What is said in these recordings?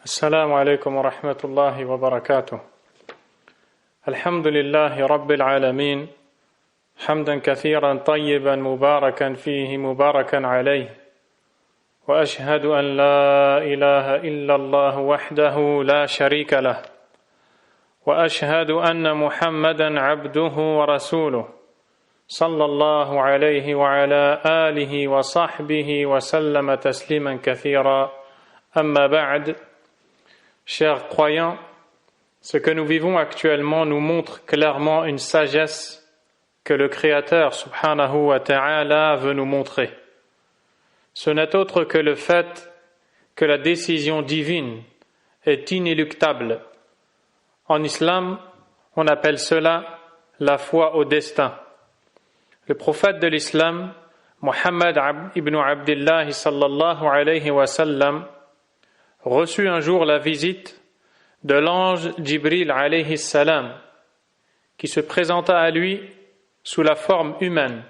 السلام عليكم ورحمة الله وبركاته. الحمد لله رب العالمين حمدا كثيرا طيبا مباركا فيه مباركا عليه وأشهد أن لا إله إلا الله وحده لا شريك له وأشهد أن محمدا عبده ورسوله صلى الله عليه وعلى آله وصحبه وسلم تسليما كثيرا أما بعد. Chers croyants, ce que nous vivons actuellement nous montre clairement une sagesse que le Créateur subhanahu wa ta'ala veut nous montrer. Ce n'est autre que le fait que la décision divine est inéluctable. En islam, on appelle cela la foi au destin. Le prophète de l'islam, Muhammad ibn Abdullah sallallahu alayhi wa sallam, reçut un jour la visite de l'ange Jibril alayhi salam, qui se présenta à lui sous la forme humaine,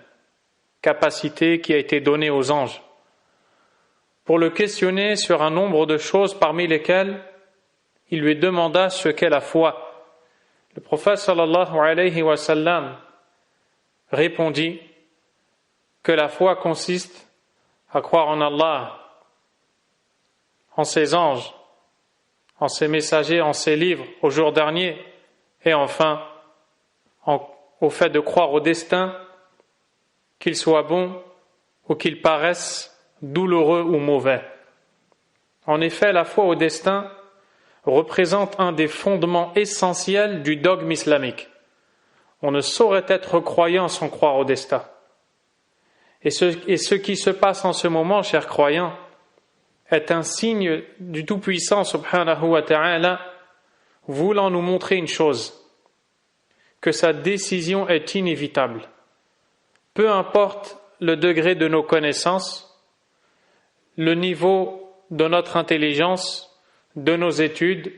capacité qui a été donnée aux anges, pour le questionner sur un nombre de choses parmi lesquelles il lui demanda ce qu'est la foi. Le prophète sallallahu alayhi wa sallam répondit que la foi consiste à croire en Allah, en ses anges, en ses messagers, en ses livres, au jour dernier, et enfin au fait de croire au destin, qu'il soit bon ou qu'il paraisse douloureux ou mauvais. En effet, la foi au destin représente un des fondements essentiels du dogme islamique. On ne saurait être croyant sans croire au destin. Et ce qui se passe en ce moment, chers croyants, est un signe du Tout-Puissant subhanahu wa ta'ala voulant nous montrer une chose, que sa décision est inévitable. Peu importe le degré de nos connaissances, le niveau de notre intelligence, de nos études,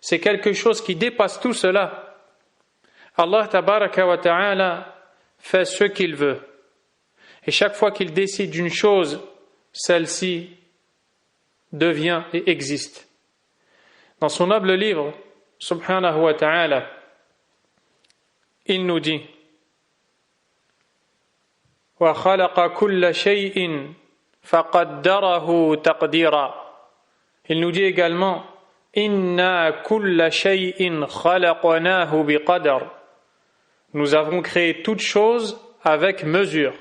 c'est quelque chose qui dépasse tout cela. Allah tabaraka wa ta'ala fait ce qu'il veut. Et chaque fois qu'il décide d'une chose, celle-ci devient et existe. Dans son noble livre, subhanahu wa ta'ala, il nous dit wa khalaqa kulla shay'in faqaddarahu taqdira. Il nous dit également inna kulla shay'in khalaqnahu biqadar. Nous avons créé toutes choses avec mesure.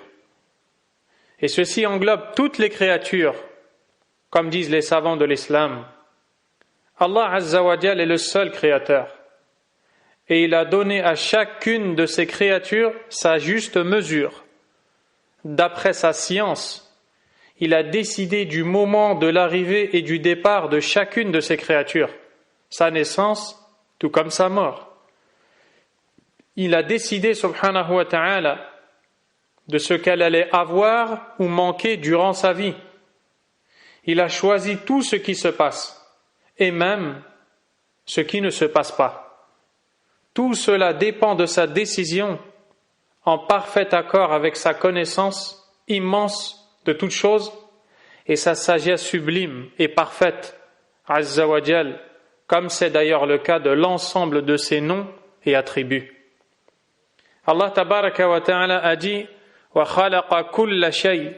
Et ceci englobe toutes les créatures. Comme disent les savants de l'islam, Allah Azza wa Jal est le seul créateur et il a donné à chacune de ces créatures sa juste mesure. D'après sa science, il a décidé du moment de l'arrivée et du départ de chacune de ces créatures, sa naissance tout comme sa mort. Il a décidé, subhanahu wa ta'ala, de ce qu'elle allait avoir ou manquer durant sa vie. Il a choisi tout ce qui se passe, et même ce qui ne se passe pas. Tout cela dépend de sa décision, en parfait accord avec sa connaissance immense de toutes choses, et sa sagesse sublime et parfaite, Azza wa Jal, comme c'est d'ailleurs le cas de l'ensemble de ses noms et attributs. Allah tabaraka wa ta'ala a dit « Wa khalaqa kulla shay,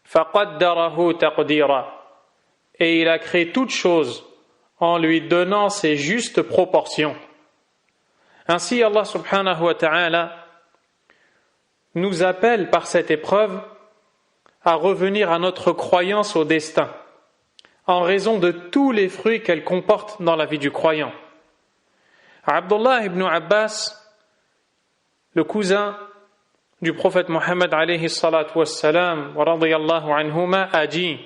faqaddarahu taqdira » et il a créé toutes choses en lui donnant ses justes proportions. Ainsi, Allah subhanahu wa ta'ala nous appelle par cette épreuve à revenir à notre croyance au destin, en raison de tous les fruits qu'elle comporte dans la vie du croyant. Abdullah ibn Abbas, le cousin du prophète Mohammed alayhi salatu wassalam, wa radiyallahu anhuma, a dit: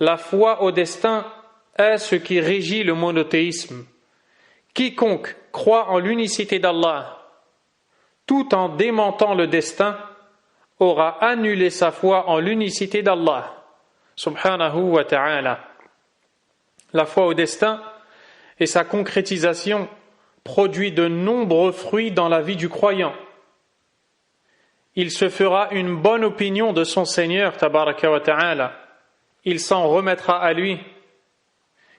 la foi au destin est ce qui régit le monothéisme. Quiconque croit en l'unicité d'Allah, tout en démentant le destin, aura annulé sa foi en l'unicité d'Allah, subhanahu wa ta'ala. La foi au destin et sa concrétisation produit de nombreux fruits dans la vie du croyant. Il se fera une bonne opinion de son Seigneur, tabaraka wa ta'ala. Il s'en remettra à lui,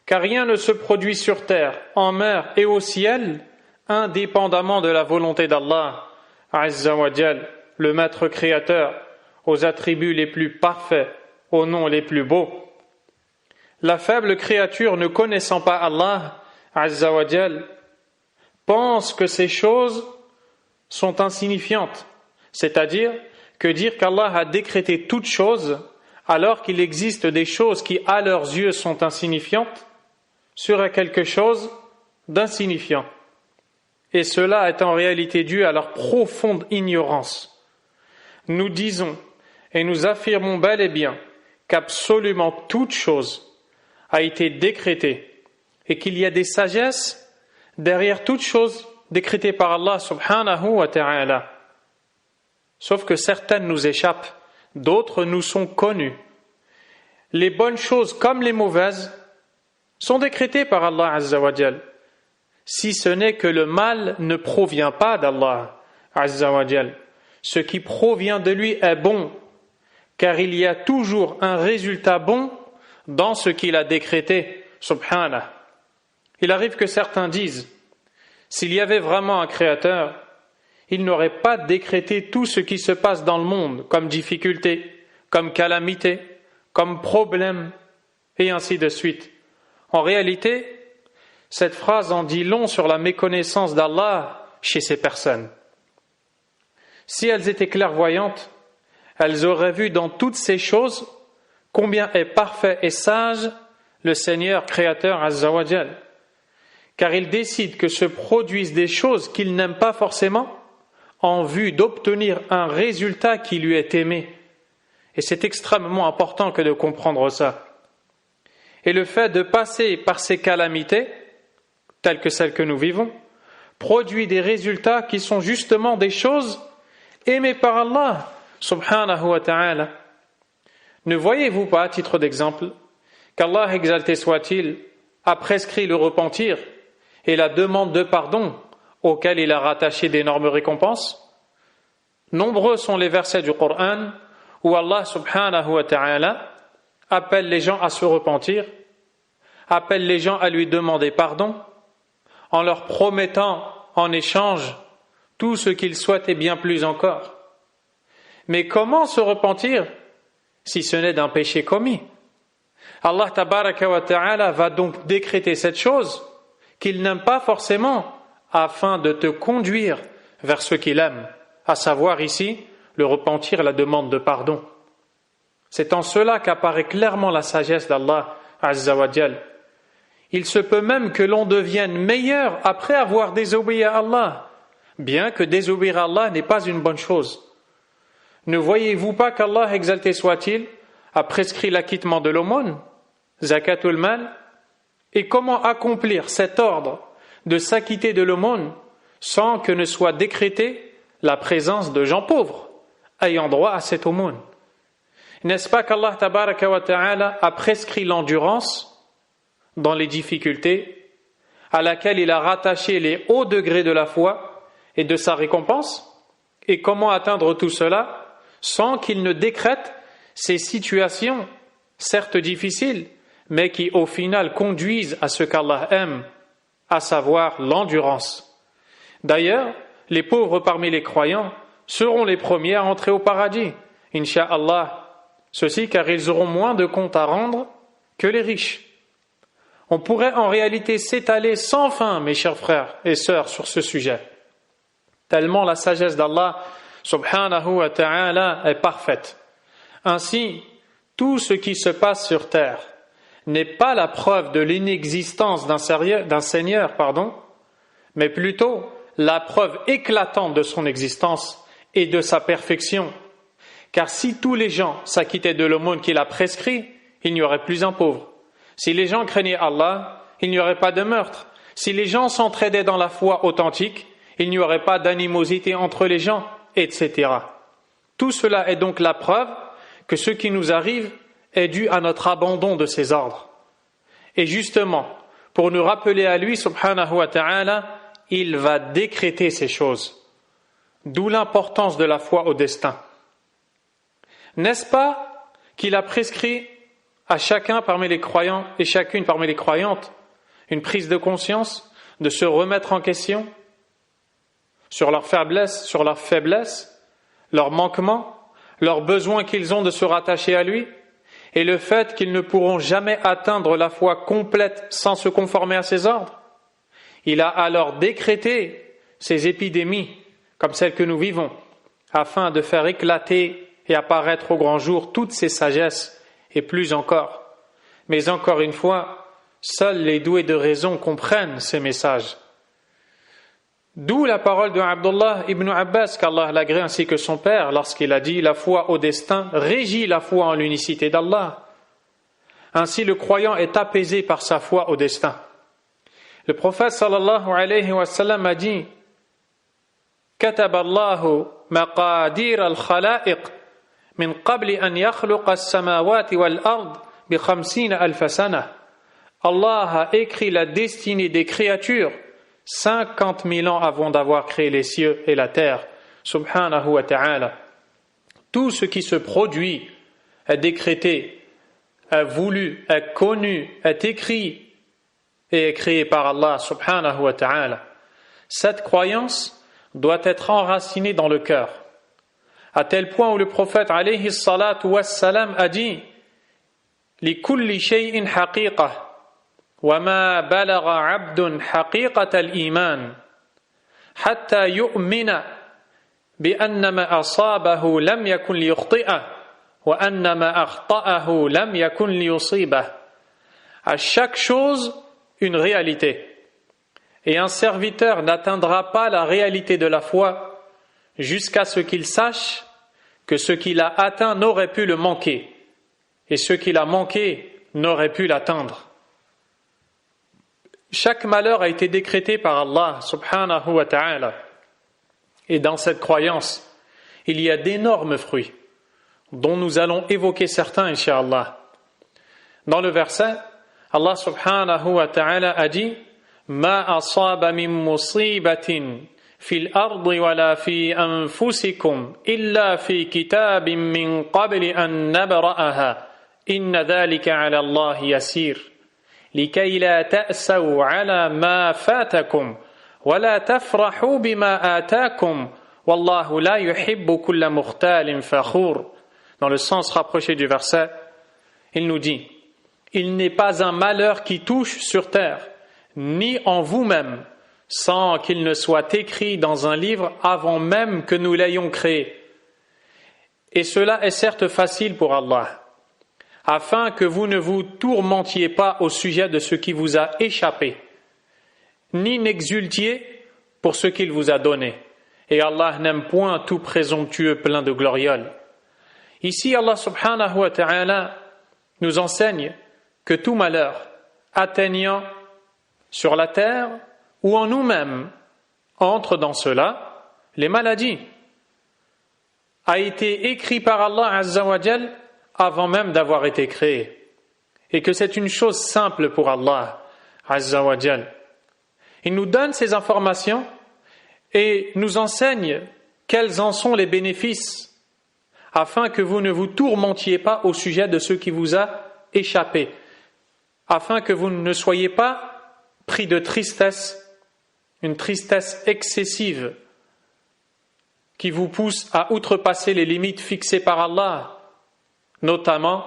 car rien ne se produit sur terre, en mer et au ciel, indépendamment de la volonté d'Allah, Azza wa Jal, le maître créateur, aux attributs les plus parfaits, aux noms les plus beaux. La faible créature ne connaissant pas Allah, Azza wa Jal, pense que ces choses sont insignifiantes, c'est-à-dire que dire qu'Allah a décrété toutes choses alors qu'il existe des choses qui à leurs yeux sont insignifiantes serait quelque chose d'insignifiant. Et cela est en réalité dû à leur profonde ignorance. Nous disons et nous affirmons bel et bien qu'absolument toute chose a été décrétée et qu'il y a des sagesses derrière toute chose décrétée par Allah subhanahu wa ta'ala. Sauf que certaines nous échappent, d'autres nous sont connues. Les bonnes choses comme les mauvaises sont décrétées par Allah Azza wa Jal, si ce n'est que le mal ne provient pas d'Allah Azza wa Jal. Ce qui provient de lui est bon, car il y a toujours un résultat bon dans ce qu'il a décrété, subhanah. Il arrive que certains disent, s'il y avait vraiment un créateur, il n'aurait pas décrété tout ce qui se passe dans le monde comme difficulté, comme calamité, comme problème, et ainsi de suite. En réalité, cette phrase en dit long sur la méconnaissance d'Allah chez ces personnes. Si elles étaient clairvoyantes, elles auraient vu dans toutes ces choses combien est parfait et sage le Seigneur créateur Azza wa Jal, car il décide que se produisent des choses qu'il n'aime pas forcément en vue d'obtenir un résultat qui lui est aimé. Et c'est extrêmement important que de comprendre ça. Et le fait de passer par ces calamités, telles que celles que nous vivons, produit des résultats qui sont justement des choses aimées par Allah, subhanahu wa ta'ala. Ne voyez-vous pas, à titre d'exemple, qu'Allah, exalté soit-il, a prescrit le repentir et la demande de pardon auquel il a rattaché d'énormes récompenses? Nombreux sont les versets du Coran où Allah subhanahu wa ta'ala appelle les gens à se repentir, appelle les gens à lui demander pardon, en leur promettant en échange tout ce qu'ils souhaitent et bien plus encore. Mais comment se repentir si ce n'est d'un péché commis? Allah tabaraka wa ta'ala va donc décréter cette chose qu'il n'aime pas forcément afin de te conduire vers ce qu'il aime, à savoir ici le repentir, la demande de pardon. C'est en cela qu'apparaît clairement la sagesse d'Allah Azza wa Jal. Il se peut même que l'on devienne meilleur après avoir désobéi à Allah, bien que désobéir à Allah n'est pas une bonne chose. Ne voyez-vous pas qu'Allah, exalté soit-il, a prescrit l'acquittement de l'aumône, zakatul mal, et comment accomplir cet ordre de s'acquitter de l'aumône sans que ne soit décrétée la présence de gens pauvres ayant droit à cette aumône? N'est-ce pas qu'Allah tabaraka wa ta'ala a prescrit l'endurance dans les difficultés à laquelle il a rattaché les hauts degrés de la foi et de sa récompense? Et comment atteindre tout cela sans qu'il ne décrète ces situations, certes difficiles, mais qui au final conduisent à ce qu'Allah aime, à savoir l'endurance. D'ailleurs, les pauvres parmi les croyants seront les premiers à entrer au paradis, incha'Allah. Ceci car ils auront moins de comptes à rendre que les riches. On pourrait en réalité s'étaler sans fin, mes chers frères et sœurs, sur ce sujet. Tellement la sagesse d'Allah, subhanahu wa ta'ala, est parfaite. Ainsi, tout ce qui se passe sur terre n'est pas la preuve de l'inexistence d'un Seigneur, mais plutôt la preuve éclatante de son existence et de sa perfection. Car si tous les gens s'acquittaient de l'aumône qu'il a prescrit, il n'y aurait plus un pauvre. Si les gens craignaient Allah, il n'y aurait pas de meurtre. Si les gens s'entraidaient dans la foi authentique, il n'y aurait pas d'animosité entre les gens, etc. Tout cela est donc la preuve que ce qui nous arrive est dû à notre abandon de ses ordres. Et justement, pour nous rappeler à lui, subhanahu wa ta'ala, il va décréter ces choses. D'où l'importance de la foi au destin. N'est-ce pas qu'il a prescrit à chacun parmi les croyants et chacune parmi les croyantes une prise de conscience, de se remettre en question sur leurs faiblesses, leurs manquements, leurs besoins qu'ils ont de se rattacher à lui, et le fait qu'ils ne pourront jamais atteindre la foi complète sans se conformer à ses ordres. Il a alors décrété ces épidémies, comme celles que nous vivons, afin de faire éclater et apparaître au grand jour toutes ces sagesses, et plus encore. Mais encore une fois, seuls les doués de raison comprennent ces messages. D'où la parole de Abdullah ibn Abbas, qu'Allah l'agrée, ainsi que son père, lorsqu'il a dit « La foi au destin régit la foi en l'unicité d'Allah ». Ainsi, le croyant est apaisé par sa foi au destin. Le prophète sallallahu alayhi wa sallam a dit « Kataballahu maqadir al-khalaiq min qabli an yakhluqa as-samawati wal-ard bi 50 alf sana » Allah a écrit la destinée des créatures 50 000 ans avant d'avoir créé les cieux et la terre, subhanahu wa ta'ala. Tout ce qui se produit est décrété, est voulu, est connu, est écrit et est créé par Allah, subhanahu wa ta'ala. Cette croyance doit être enracinée dans le cœur, à tel point où le prophète alayhi salatu wassalam a dit « Li kulli shay'in haqiqah » وما بلغ عبد حقيقة الإيمان حتى يؤمن بأن ما أصابه لم يكن ليخطئه وأن ما أخطأه لم يكن ليصيبه. À chaque chose, une réalité. Et un serviteur n'atteindra pas la réalité de la foi jusqu'à ce qu'il sache que ce qu'il a atteint n'aurait pu le manquer et ce qu'il a manqué n'aurait pu l'atteindre. Chaque malheur a été décrété par Allah subhanahu wa ta'ala. Et dans cette croyance, il y a d'énormes fruits, dont nous allons évoquer certains, incha'Allah. Dans le verset, Allah subhanahu wa ta'ala a dit « Ma asaba min musibatin fil ardi wa la fi anfusikum illa fi kitabin min qabli an nabra'aha inna dhalika ala Allah yasir » لكي لا تأسوا على ما فاتكم ولا تفرحوا بما آتاكم والله لا يحب كل مختال فخور. Dans le sens rapproché du verset, il nous dit « Il n'est pas un malheur qui touche sur terre, ni en vous-même, sans qu'il ne soit écrit dans un livre avant même que nous l'ayons créé. Et cela est certes facile pour Allah. » afin que vous ne vous tourmentiez pas au sujet de ce qui vous a échappé, ni n'exultiez pour ce qu'il vous a donné. Et Allah n'aime point tout présomptueux plein de glorioles. Ici, Allah subhanahu wa ta'ala nous enseigne que tout malheur atteignant sur la terre ou en nous-mêmes entre dans cela, les maladies, a été écrit par Allah azza wa jal avant même d'avoir été créé, et que c'est une chose simple pour Allah azza wa jal. Il nous donne ces informations et nous enseigne quels en sont les bénéfices, afin que vous ne vous tourmentiez pas au sujet de ce qui vous a échappé, afin que vous ne soyez pas pris de tristesse, une tristesse excessive qui vous pousse à outrepasser les limites fixées par Allah, notamment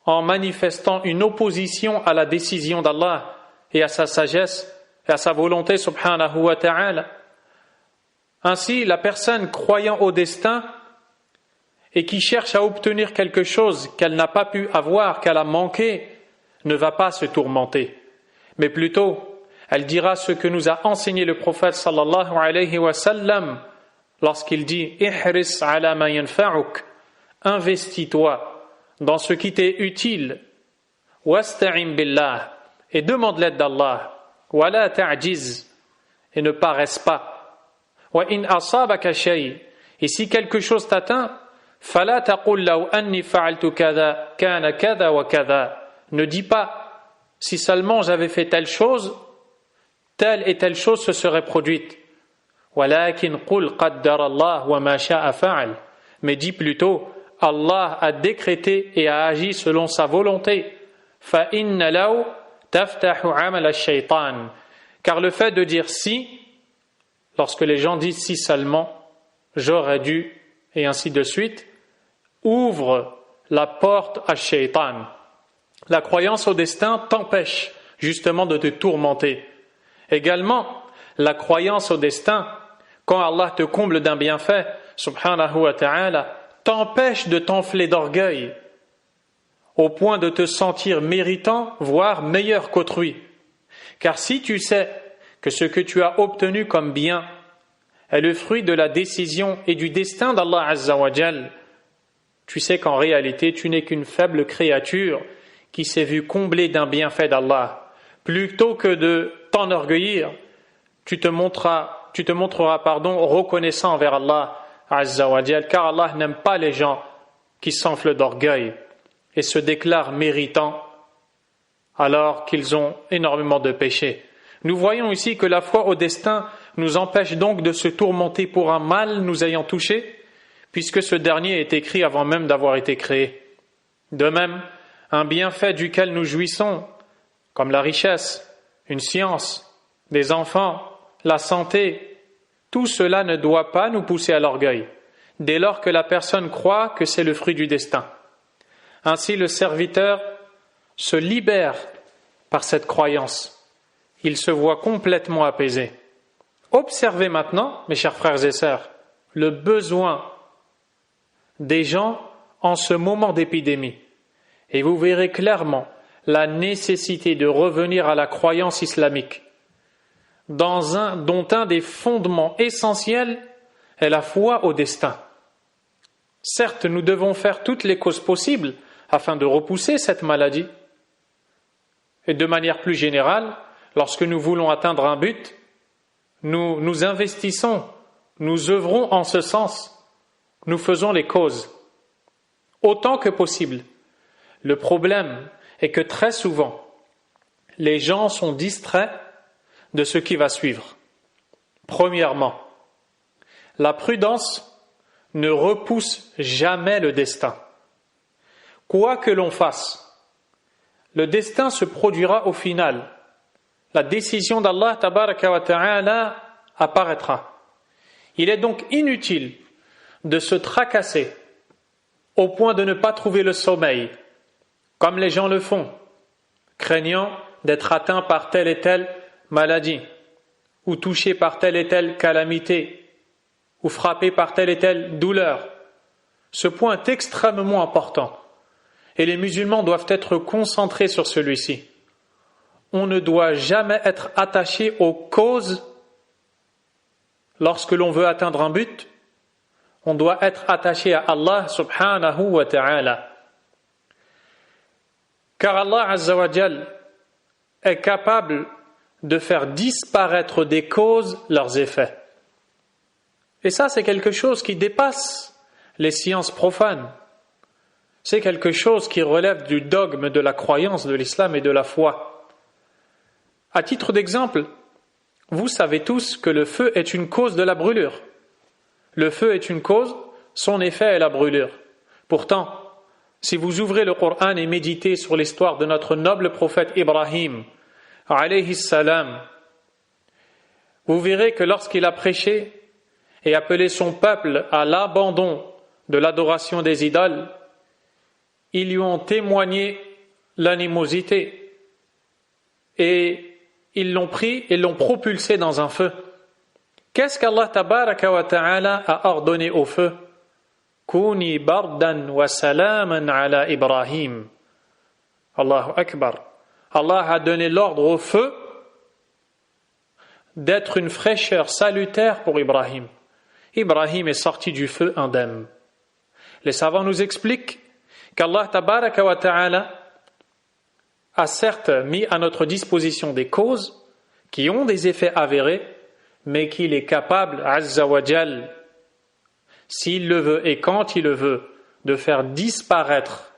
en manifestant une opposition à la décision d'Allah et à sa sagesse et à sa volonté subhanahu wa ta'ala. Ainsi, la personne croyant au destin et qui cherche à obtenir quelque chose qu'elle n'a pas pu avoir, qu'elle a manqué, ne va pas se tourmenter, mais plutôt elle dira ce que nous a enseigné le prophète sallallahu alayhi wa sallam lorsqu'il dit « Ihris ala ma yanfa'uk » investis-toi dans ce qui t'est utile, wasta'in billah, et demande l'aide d'Allah, wa la ta'jiz, et ne paresse pas, wa in asabaka shay, et si quelque chose t'atteint, fala taqul law anni fa'altu kadha kana kadha wa kadha, ne dis pas si seulement j'avais fait telle et telle chose se serait produite, walakin qul qaddara Allah wa ma sha'a fa'al, mais dis plutôt Allah a décrété et a agi selon sa volonté. فَإِنَّ لَوْ تَفْتَحُ عَمَلَ الشَّيْطَانِ. Car le fait de dire si, lorsque les gens disent si seulement, j'aurais dû, et ainsi de suite, ouvre la porte à Shaitan. La croyance au destin t'empêche justement de te tourmenter. Également, la croyance au destin, quand Allah te comble d'un bienfait, subhanahu wa ta'ala, t'empêche de t'enfler d'orgueil, au point de te sentir méritant, voire meilleur qu'autrui. Car si tu sais que ce que tu as obtenu comme bien est le fruit de la décision et du destin d'Allah Azza wa Jal, tu sais qu'en réalité tu n'es qu'une faible créature qui s'est vue comblée d'un bienfait d'Allah. Plutôt que de t'enorgueillir, tu te montreras reconnaissant envers Allah Azza wa Jal, car Allah n'aime pas les gens qui s'enflent d'orgueil et se déclarent méritants alors qu'ils ont énormément de péchés. Nous voyons ici que la foi au destin nous empêche donc de se tourmenter pour un mal nous ayant touchés, puisque ce dernier est écrit avant même d'avoir été créé. De même, un bienfait duquel nous jouissons, comme la richesse, une science, des enfants, la santé, tout cela ne doit pas nous pousser à l'orgueil, dès lors que la personne croit que c'est le fruit du destin. Ainsi, le serviteur se libère par cette croyance. Il se voit complètement apaisé. Observez maintenant, mes chers frères et sœurs, le besoin des gens en ce moment d'épidémie. Et vous verrez clairement la nécessité de revenir à la croyance islamique, dont un des fondements essentiels est la foi au destin. Certes, nous devons faire toutes les causes possibles afin de repousser cette maladie. Et de manière plus générale, lorsque nous voulons atteindre un but, nous investissons, nous œuvrons en ce sens, nous faisons les causes, autant que possible. Le problème est que très souvent, les gens sont distraits de ce qui va suivre. Premièrement, la prudence ne repousse jamais le destin. Quoi que l'on fasse, le destin se produira au final. La décision d'Allah tabaraka wa ta'ala apparaîtra. Il est donc inutile de se tracasser au point de ne pas trouver le sommeil, comme les gens le font, craignant d'être atteints par telle et telle maladie, ou touchés par telle et telle calamité, ou frappés par telle et telle douleur. Ce point est extrêmement important, et les musulmans doivent être concentrés sur celui-ci. On ne doit jamais être attaché aux causes lorsque l'on veut atteindre un but. On doit être attaché à Allah subhanahu wa ta'ala. Car Allah Azza wa Jal est capable de faire disparaître des causes leurs effets. Et ça, c'est quelque chose qui dépasse les sciences profanes. C'est quelque chose qui relève du dogme de la croyance de l'islam et de la foi. À titre d'exemple, vous savez tous que le feu est une cause de la brûlure. Le feu est une cause, son effet est la brûlure. Pourtant, si vous ouvrez le Coran et méditez sur l'histoire de notre noble prophète Ibrahim, alayhi salam, vous verrez que lorsqu'il a prêché et appelé son peuple à l'abandon de l'adoration des idoles, ils lui ont témoigné l'animosité et ils l'ont pris et l'ont propulsé dans un feu. Qu'est-ce qu'Allah tabaraka wa ta'ala a ordonné au feu? Kuni bardan wa salaman ala Ibrahim. Allahu Akbar. Allah a donné l'ordre au feu d'être une fraîcheur salutaire pour Ibrahim. Ibrahim est sorti du feu indemne. Les savants nous expliquent qu'Allah tabaraka wa ta'ala a certes mis à notre disposition des causes qui ont des effets avérés, mais qu'il est capable, Azza wa Jal, s'il le veut et quand il le veut, de faire disparaître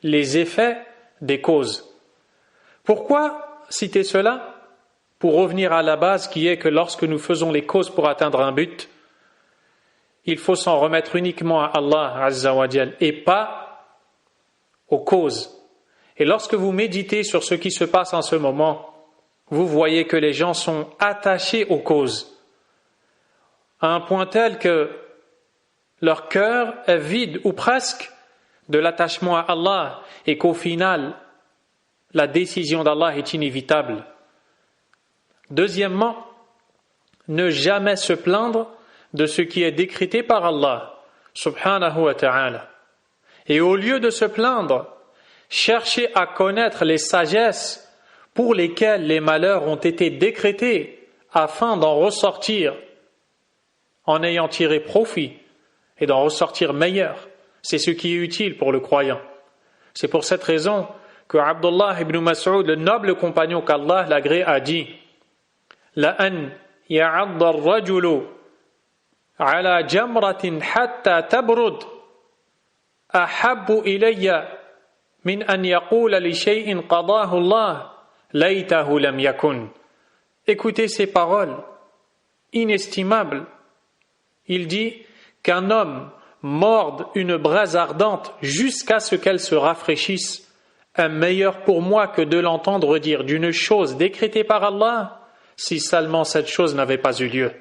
les effets des causes. Pourquoi citer cela? Pour revenir à la base qui est que lorsque nous faisons les causes pour atteindre un but, il faut s'en remettre uniquement à Allah Azza wa Jal et pas aux causes. Et lorsque vous méditez sur ce qui se passe en ce moment, vous voyez que les gens sont attachés aux causes, à un point tel que leur cœur est vide ou presque de l'attachement à Allah et qu'au final, la décision d'Allah est inévitable. Deuxièmement, ne jamais se plaindre de ce qui est décrété par Allah, subhanahu wa ta'ala. Et au lieu de se plaindre, cherchez à connaître les sagesses pour lesquelles les malheurs ont été décrétés afin d'en ressortir en ayant tiré profit et d'en ressortir meilleur. C'est ce qui est utile pour le croyant. C'est pour cette raison que Abdullah ibn Mas'ud, le noble compagnon qu'Allah l'agrée, a dit La an ya'adda ar-rajulu ala jamratin hatta tabrud ahabbu ilayya min an yaqula li shay'in qadahu Allah laytahu lam yakun. Écoutez ces paroles inestimables. Il dit qu'un homme morde une braise ardente jusqu'à ce qu'elle se rafraîchisse est meilleur pour moi que de l'entendre dire d'une chose décrétée par Allah si seulement cette chose n'avait pas eu lieu.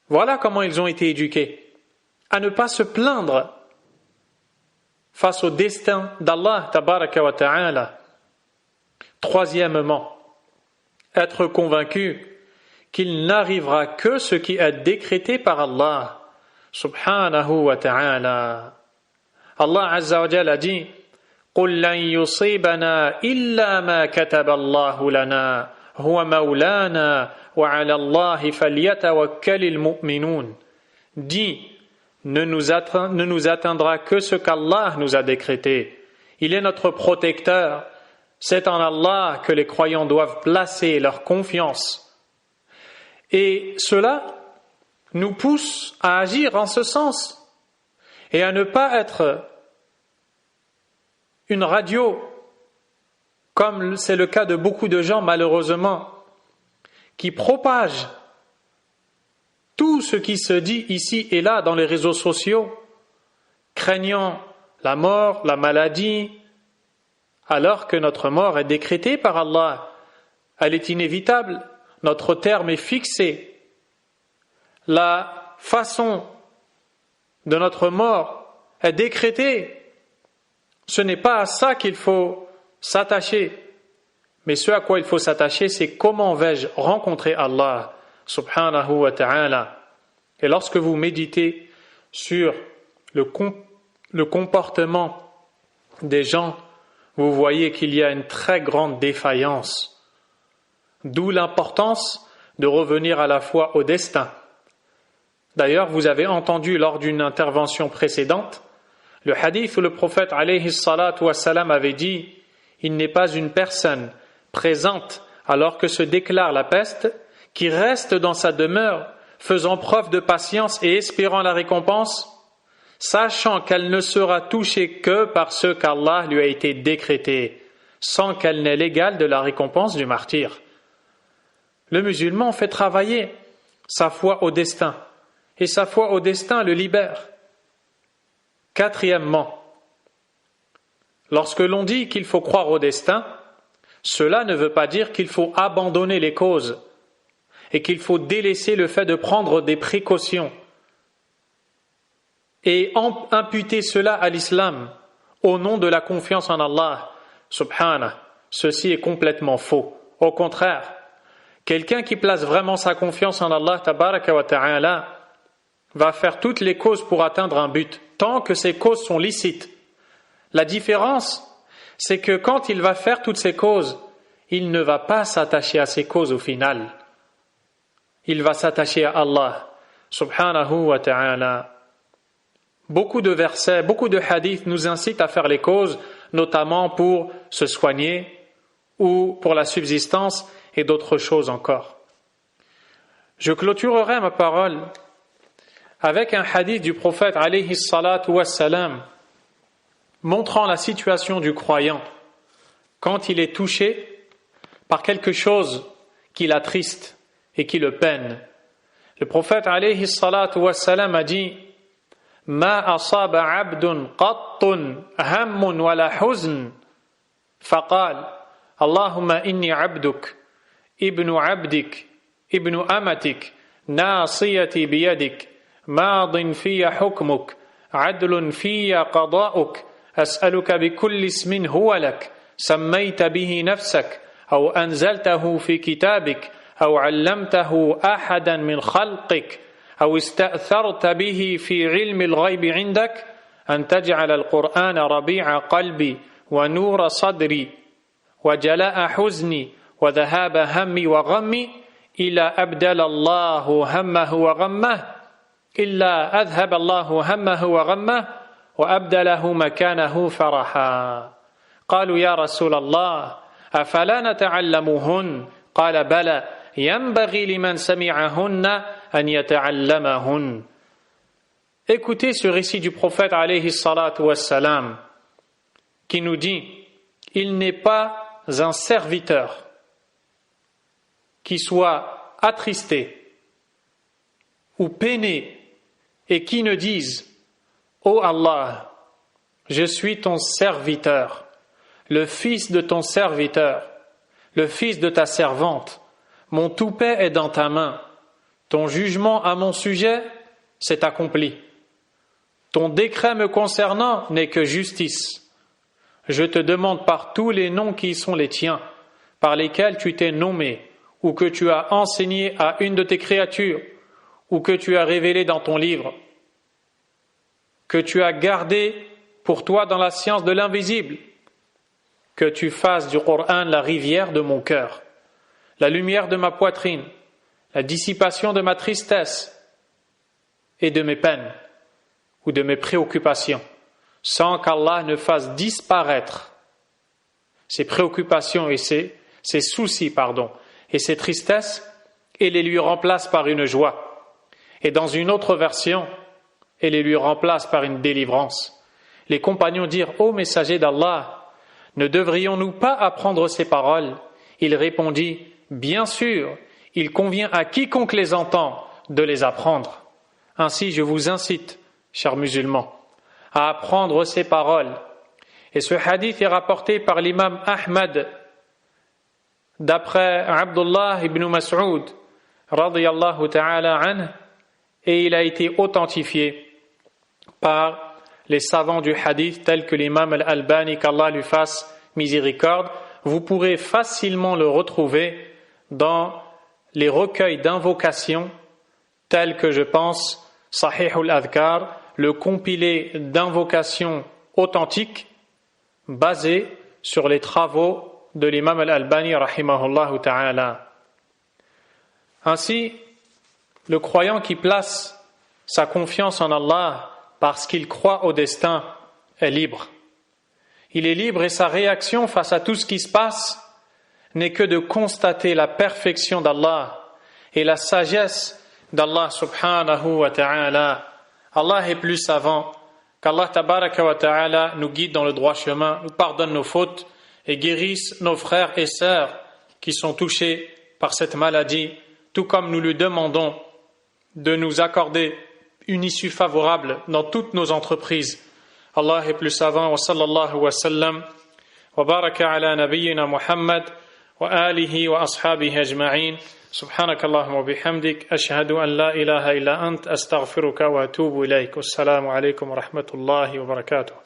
Voilà comment ils ont été éduqués, à ne pas se plaindre face au destin d'Allah tabaraka wa ta'ala. Troisièmement, être convaincu qu'il n'arrivera que ce qui est décrété par Allah subhanahu wa ta'ala. Allah azza wa jalla a dit قُلْ لَنْ يُصِيبَنَا إِلَّا مَا كَتَبَ اللَّهُ لَنَا هُوَ مَوْلَانَا وَعَلَى اللَّهِ فَلْيَتَوَكَّلِ الْمُؤْمِنُونَ. Dis, ne nous atteindra que ce qu'Allah nous a décrété. Il est notre protecteur. C'est en Allah que les croyants doivent placer leur confiance. Et cela nous pousse à agir en ce sens et à ne pas être une radio, comme c'est le cas de beaucoup de gens malheureusement, qui propagent tout ce qui se dit ici et là dans les réseaux sociaux, craignant la mort, la maladie, alors que notre mort est décrétée par Allah. Elle est inévitable, notre terme est fixé. La façon de notre mort est décrétée. Ce n'est pas à ça qu'il faut s'attacher, mais ce à quoi il faut s'attacher, c'est comment vais-je rencontrer Allah subhanahu wa ta'ala. Et lorsque vous méditez sur le comportement des gens, vous voyez qu'il y a une très grande défaillance. D'où l'importance de revenir à la fois au destin. D'ailleurs, vous avez entendu lors d'une intervention précédente le hadith où le prophète alayhi salatu wassalam avait dit « Il n'est pas une personne présente alors que se déclare la peste qui reste dans sa demeure faisant preuve de patience et espérant la récompense, sachant qu'elle ne sera touchée que par ce qu'Allah lui a été décrété, sans qu'elle n'ait l'égal de la récompense du martyr. » Le musulman fait travailler sa foi au destin, et sa foi au destin le libère. Quatrièmement, lorsque l'on dit qu'il faut croire au destin, cela ne veut pas dire qu'il faut abandonner les causes et qu'il faut délaisser le fait de prendre des précautions et imputer cela à l'islam au nom de la confiance en Allah subhanahu. Ceci est complètement faux. Au contraire, quelqu'un qui place vraiment sa confiance en Allah tabaraka wa ta'ala va faire toutes les causes pour atteindre un but, tant que ces causes sont licites. La différence, c'est que quand il va faire toutes ces causes, il ne va pas s'attacher à ces causes au final. Il va s'attacher à Allah, subhanahu wa ta'ala. Beaucoup de versets, beaucoup de hadiths nous incitent à faire les causes, notamment pour se soigner ou pour la subsistance et d'autres choses encore. Je clôturerai ma parole avec un hadith du prophète alayhi salatu wassalam montrant la situation du croyant quand il est touché par quelque chose qui l'attriste et qui le peine. Le prophète alayhi salatu wassalam a dit Ma asaba abdun qattun hammun wala huzn faqal Allahumma inni abduk ibnu abdik ibnu amatik nasiyati biyadik madin fiya hukmuk adlun fiya qada'uk as'aluka bikulli ismin huwa lak sammayta bihi nafsak أو أنزلته في كتابك أو علمته أحدا من خلقك أو استأثرت به في علم الغيب عندك أن تجعل القرآن ربيع قلبي ونور صدري وجلاء حزني وذهاب همي وغمي إلا أبدل الله همه وغمه إلا أذهب الله همه وغمه وأبدله مكانه فرحا قالوا يا رسول الله أفلا نتعلمهن قال بلى ينبغي لمن سمعهن أن يتعلمهن. Écoutez ce récit du prophète alayhi salatu wassalam qui nous dit il n'est pas un serviteur qui soit attristé ou peiné et qui ne dise ô Allah, je suis ton serviteur, le fils de ton serviteur, le fils de ta servante, mon toupet est dans ta main, ton jugement à mon sujet s'est accompli, ton décret me concernant n'est que justice. Je te demande par tous les noms qui sont les tiens, par lesquels tu t'es nommé, ou que tu as enseigné à une de tes créatures, ou que tu as révélé dans ton livre, que tu as gardé pour toi dans la science de l'invisible, que tu fasses du Coran la rivière de mon cœur, la lumière de ma poitrine, la dissipation de ma tristesse et de mes peines ou de mes préoccupations, sans qu'Allah ne fasse disparaître ses préoccupations et ses soucis, et ses tristesses, et les lui remplace par une joie. Et dans une autre version, et les lui remplace par une délivrance. Les compagnons dirent « Ô messager d'Allah, ne devrions-nous pas apprendre ces paroles ?» Il répondit « Bien sûr, il convient à quiconque les entend de les apprendre. Ainsi, je vous incite, chers musulmans, à apprendre ces paroles. » Et ce hadith est rapporté par l'imam Ahmad d'après Abdullah ibn Mas'ud radiyallahu ta'ala anhu, et il a été authentifié par les savants du hadith tels que l'imam al-Albani, qu'Allah lui fasse miséricorde. Vous pourrez facilement le retrouver dans les recueils d'invocations tels que, je pense, Sahih al-Adhkar, le compilé d'invocations authentiques basé sur les travaux de l'imam al-Albani rahimahullah ta'ala. Ainsi, le croyant qui place sa confiance en Allah parce qu'il croit au destin est libre. Il est libre et sa réaction face à tout ce qui se passe n'est que de constater la perfection d'Allah et la sagesse d'Allah subhanahu wa ta'ala. Allah est plus savant, qu'Allah tabaraka wa ta'ala nous guide dans le droit chemin, nous pardonne nos fautes et guérisse nos frères et sœurs qui sont touchés par cette maladie, tout comme nous lui demandons de nous accorder une issue favorable dans toutes nos entreprises. Allah est plus savant. Wa sallallahu wa sallam wa baraka ala nabiyyina Muhammad wa alihi wa ashabihi ajma'in. Subhanakallahumma wa bihamdik ashhadu an la ilaha illa ant astaghfiruka wa atubu ilayk. Assalamu alaykum wa rahmatullahi wa barakatuh.